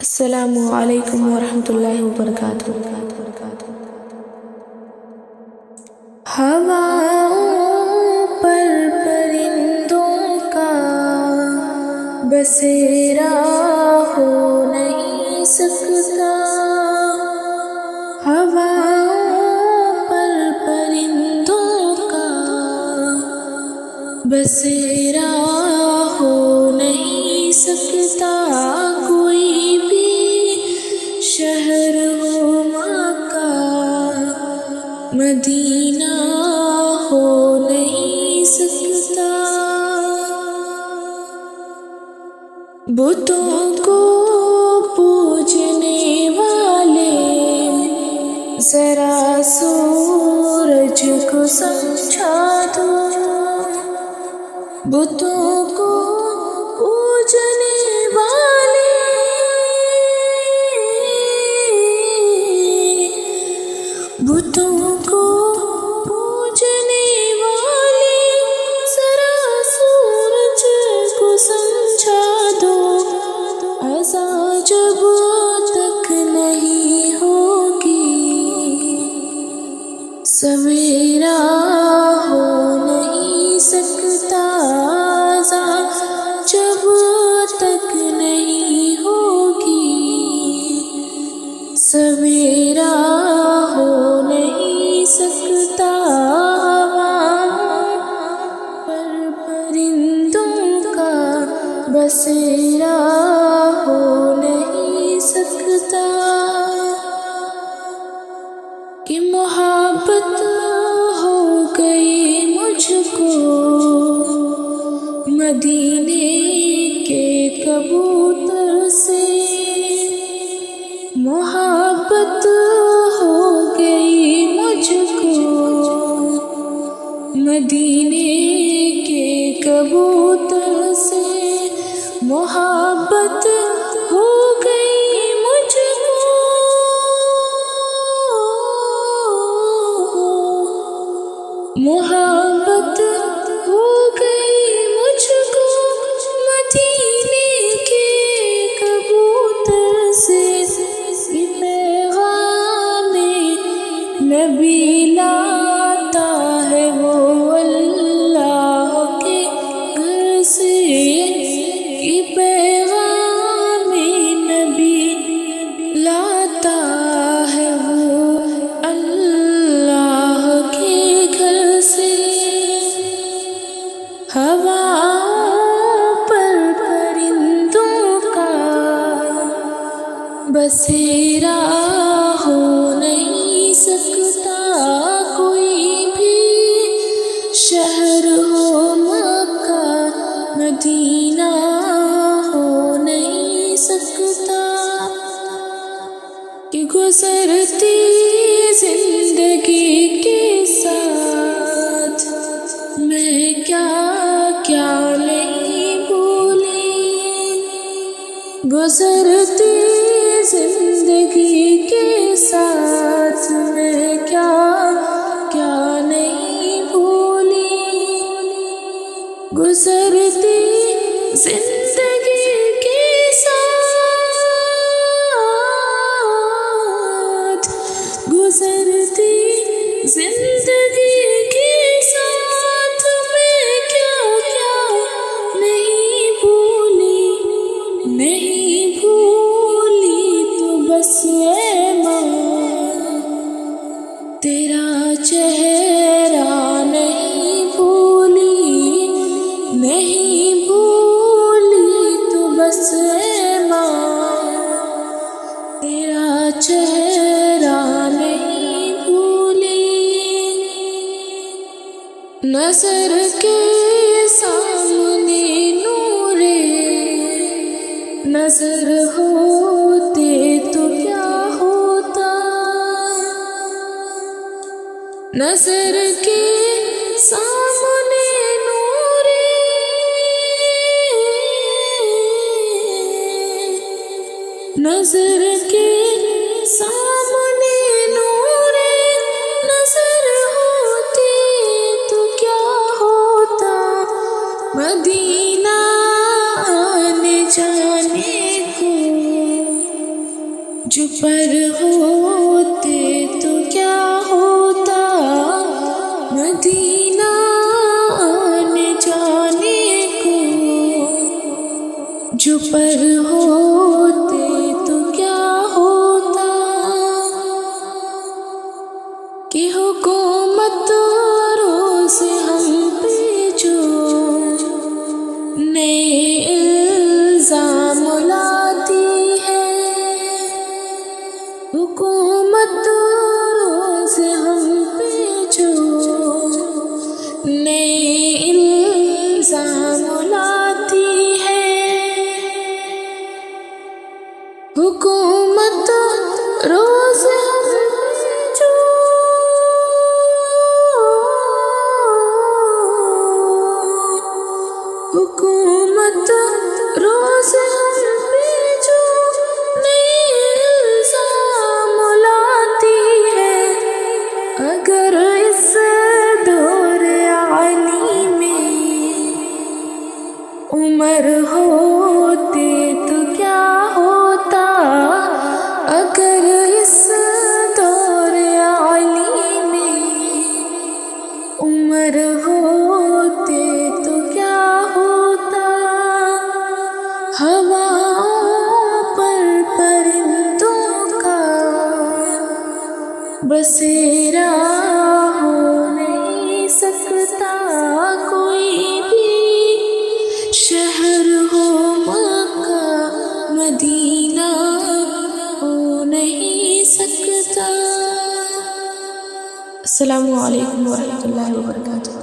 السلام علیکم ورحمۃ اللہ وبرکاتہ۔ ہواؤں پر پرندوں کا بسیرا ہو نہیں سکتا، ہواؤں پر پرندوں کا بسیرا ہو نہیں سکتا، کوئی بھی شہر ہو مکہ مدینہ ہو نہیں سکتا۔ بتوں کو پوجنے والے ذرا سورج کو سمجھا دو، بتوں کو پوجنے والے بتوں کو پوجنے والے ذرا سورج کو سمجھا دو، عزا جب تک نہیں ہوگی سویرا ہو نہیں سکتا، عزا جب تک نہیں ہوگی سویرا ہو نہیں سکتا۔ پر پرندوں کا بسیرا ہو نہیں سکتا، کہ محبت ہو گئی مجھ کو مدینے کے کبوتر سے، محبت ہو گئی مجھ کو مدینے کے کبوتر سے، محبت ہو گئی مجھ کو محبت ہو گئی مجھ کو مدینے کے کبوتر سے، یہ پیغام نبی لاتا ہے وہ اللہ کے گھر سے، یہ پیغام نبی لاتا ہے وہ اللہ کے گھر سے۔ ہواؤں پر پرندوں کا بسیرا ہو نہیں سکتا، کوئی بھی شہر ہو مکہ مدینہ ہو نہیں سکتا، کہ گزرتی زندگی کے ساتھ میں کیا کیا نہیں بھولی، گزرتی زندگی کے ساتھ میں کیا کیا نہیں بھولی، گزرتی زندگی کے ساتھ گزرتی زندگی کے ساتھ میں کیا کیا نہیں بھولی، نہیں بھولی تو بس اے ماں تیرا چہرہ نہیں بھولی، نہیں بھولی تو بس اے ماں تیرا چہرہ نہیں بھولی، نظر کے سامنے نورے نظر ہوتے تو کیا ہوتا، نظر کے سامنے نورے نظر کے سامنے نورے نظر ہوتے تو کیا ہوتا، مدینہ آنے جانے کو جو پر ہوتے تو کیا ہوتا، مدینہ آنے جانے کو، جو پر ہوتے تو کیا ہوتا، کہ حکومت روز ہم پہ جو نئے الزام لاتی ہے، حکومت روز ہم پہ جو نئے الزام لاتی ہے، حکومت روز ہم پہ جو حکومت روز ہم پہ جو نئے الزام لاتی ہے، اگر اس دور علی میں عمر ہوتے تو کیا ہوتا، اگر اس دور علی میں عمر ہوتے تو کیا ہوتا، ہواؤں پر پرندوں کا بسیرا ہو نہیں سکتا، کوئی بھی شہر ہو مکہ مدینہ ہو نہیں سکتا۔ السلام علیکم ورحمۃ اللہ وبرکاتہ۔